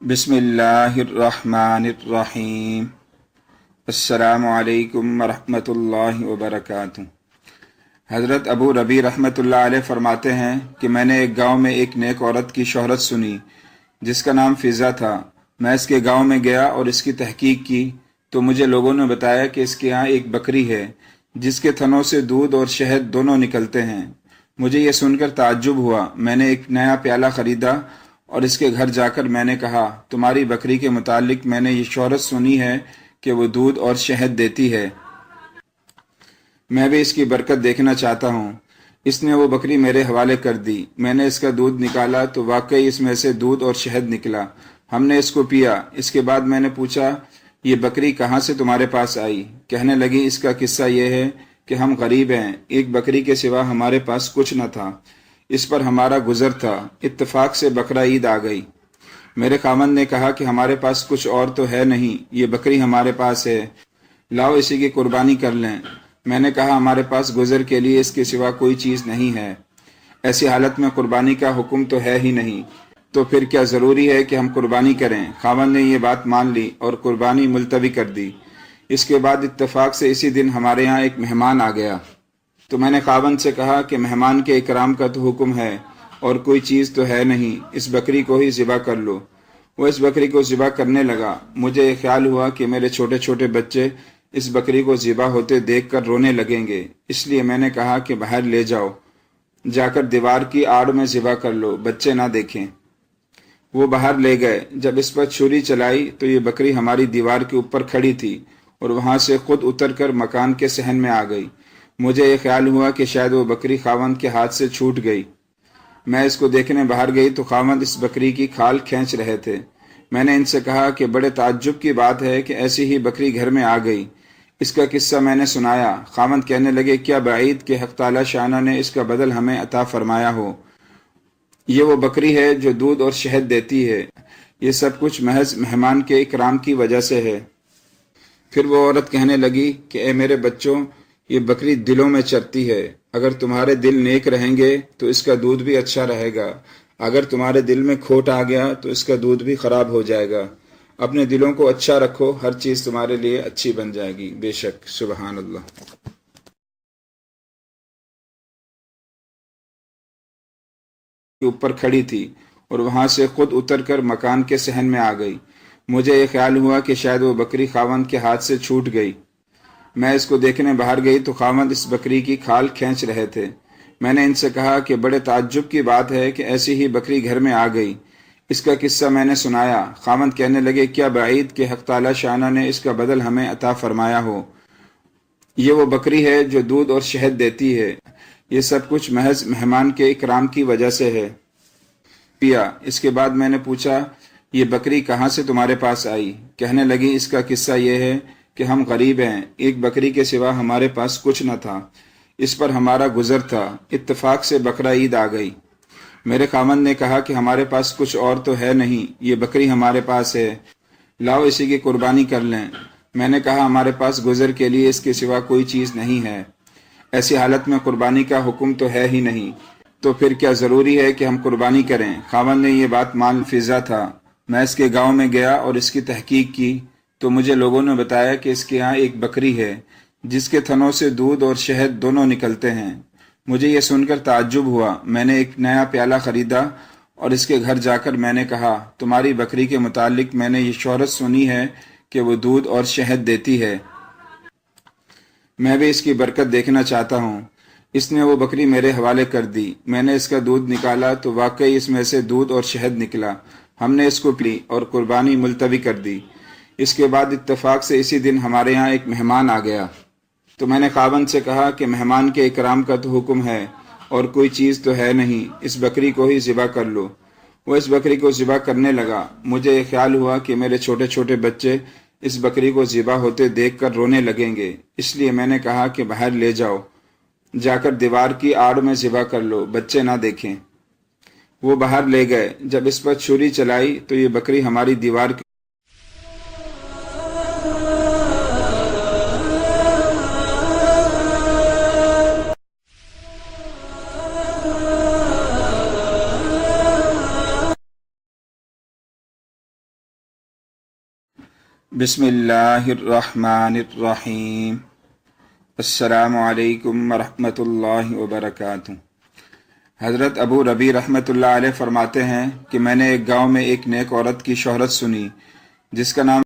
बिस्मिल्लाहिर्रहमानिर्रहीम। अस्सलामु अलैकुम वरहमतुल्लाहि वबरकातुह। हज़रत अबू रबी रहमतुल्लाह अलैह फरमाते हैं कि मैंने एक गांव में एक नेक औरत की शोहरत सुनी जिसका नाम फ़िज़ा था। मैं इसके गांव में गया और इसकी तहकीक की तो मुझे लोगों ने बताया कि इसके यहाँ एक बकरी है जिसके थनों से दूध और शहद दोनों निकलते हैं। मुझे यह सुनकर ताज्जुब हुआ। मैंने एक नया प्याला ख़रीदा और इसके घर जाकर मैंने कहा, तुम्हारी बकरी के मुतालिक मैंने ये शोहरत सुनी है कि वो दूध और शहद देती है, मैं भी इसकी बरकत देखना चाहता हूँ। इसने वो बकरी मेरे हवाले कर दी। मैंने इसका दूध निकाला तो वाकई इसमें से दूध और शहद निकला। हमने इसको पिया। इसके बाद मैंने पूछा, ये बकरी कहाँ से तुम्हारे पास आई? कहने लगी, इसका किस्सा ये है कि हम गरीब हैं, एक बकरी के सिवा हमारे पास कुछ न था। इस पर हमारा गुजर था। इत्तेफाक से बकरा ईद आ गई। मेरे खामन ने कहा कि हमारे पास कुछ और तो है नहीं, ये बकरी हमारे पास है, लाओ इसी की कुर्बानी कर लें। मैंने कहा, हमारे पास गुजर के लिए इसके सिवा कोई चीज़ नहीं है। ऐसी हालत में कुर्बानी का हुक्म तो है ही नहीं, तो फिर क्या ज़रूरी है कि हम कुर्बानी करें? खामन ने ये बात मान ली और कुर्बानी मुलतवी कर दी। इसके बाद इत्तेफाक से इसी दिन हमारे यहाँ एक मेहमान आ गया तो मैंने खावंद से कहा कि मेहमान के इकराम का तो हुक्म है और कोई चीज़ तो है नहीं, इस बकरी को ही ज़िबा कर लो। वो इस बकरी को ज़िबा करने लगा। मुझे ये ख्याल हुआ कि मेरे छोटे छोटे बच्चे इस बकरी को ज़िबा होते देखकर रोने लगेंगे, इसलिए मैंने कहा कि बाहर ले जाओ, जाकर दीवार की आड़ में ज़िबा कर लो, बच्चे ना देखें। वो बाहर ले गए। जब इस पर छुरी चलाई तो ये बकरी हमारी दीवार के ऊपर खड़ी थी और वहां से खुद उतरकर मकान के सहन में आ गई। मुझे ये ख्याल हुआ कि शायद वो बकरी खावंद के हाथ से छूट गई। मैं इसको देखने बाहर गई तो खावंद इस बकरी की खाल खींच रहे थे। मैंने इनसे कहा कि बड़े ताज्जुब की बात है कि ऐसी ही बकरी घर में आ गई। इसका किस्सा मैंने सुनाया। खावंद कहने लगे, क्या बाईद कि हक़ ताला शाना ने इसका बदल हमें अता फरमाया हो। ये वो बकरी है जो दूध और शहद देती है। ये सब कुछ महज मेहमान के इकराम की वजह से है। फिर वो औरत कहने लगी कि ए मेरे बच्चों, ये बकरी दिलों में चरती है। अगर तुम्हारे दिल नेक रहेंगे तो इसका दूध भी अच्छा रहेगा, अगर तुम्हारे दिल में खोट आ गया तो इसका दूध भी खराब हो जाएगा। अपने दिलों को अच्छा रखो, हर चीज तुम्हारे लिए अच्छी बन जाएगी। बेशक। सुबहान अल्लाह। के ऊपर खड़ी थी और वहां से खुद उतरकर मकान के सहन में आ गई। मुझे ये ख्याल हुआ कि शायद वो बकरी खावंद के हाथ से छूट गई। मैं इसको देखने बाहर गई तो खावंद इस बकरी की खाल खींच रहे थे। मैंने इनसे कहा कि बड़े ताज्जुब की बात है कि ऐसी ही बकरी घर में आ गई। इसका किस्सा मैंने सुनाया। खावंद कहने लगे, क्या बाईद कि हक़ ताला शाना ने इसका बदल हमें अता फरमाया हो। ये वो बकरी है जो दूध और शहद देती है। ये सब कुछ महज मेहमान के इकराम की वजह से है। पिया। इसके बाद मैंने पूछा, ये बकरी कहाँ से तुम्हारे पास आई? कहने लगी, इसका किस्सा ये है कि हम गरीब हैं, एक बकरी के सिवा हमारे पास कुछ न था। इस पर हमारा गुजर था। इत्तेफाक से बकरा ईद आ गई। मेरे खामन ने कहा कि हमारे पास कुछ और तो है नहीं, ये बकरी हमारे पास है, लाओ इसी की कुर्बानी कर लें। मैंने कहा, हमारे पास गुजर के लिए इसके सिवा कोई चीज़ नहीं है। ऐसी हालत में कुर्बानी का हुक्म तो है ही नहीं, तो फिर क्या ज़रूरी है कि हम कुर्बानी करें? खामन ने ये बात मान। फ़िज़ा था। मैं इसके गांव में गया और इसकी तहकीक की तो मुझे लोगों ने बताया कि इसके यहाँ एक बकरी है जिसके थनों से दूध और शहद दोनों निकलते हैं। मुझे यह सुनकर ताज्जुब हुआ। मैंने एक नया प्याला ख़रीदा और इसके घर जाकर मैंने कहा, तुम्हारी बकरी के मुतालिक मैंने ये शोहरत सुनी है कि वो दूध और शहद देती है, मैं भी इसकी बरकत देखना चाहता हूँ। इसने वो बकरी मेरे हवाले कर दी। मैंने इसका दूध निकाला तो वाकई इसमें से दूध और शहद निकला। हमने इसको पी और कुर्बानी मुलतवी कर दी। इसके बाद इत्तेफाक से इसी दिन हमारे यहाँ एक मेहमान आ गया तो मैंने खावंद से कहा कि मेहमान के इकराम का तो हुक्म है और कोई चीज़ तो है नहीं, इस बकरी को ही ज़िबा कर लो। वो इस बकरी को ज़िबा करने लगा। मुझे ये ख्याल हुआ कि मेरे छोटे छोटे बच्चे इस बकरी को ज़िबा होते देखकर रोने लगेंगे, इसलिए मैंने कहा कि बाहर ले जाओ, जाकर दीवार की आड़ में ज़िबा कर लो, बच्चे ना देखें। वो बाहर ले गए। जब इस पर छुरी चलाई तो ये बकरी हमारी दीवार बिस्मिल्लाहिर्रहमानिर्रहीम। अस्सलामु अलैकुम वरहमतुल्लाहि वबरकातुह। हज़रत अबू रबी रहमतुल्लाह अलैह फरमाते हैं कि मैंने एक गांव में एक नेक औरत की शोहरत सुनी जिसका नाम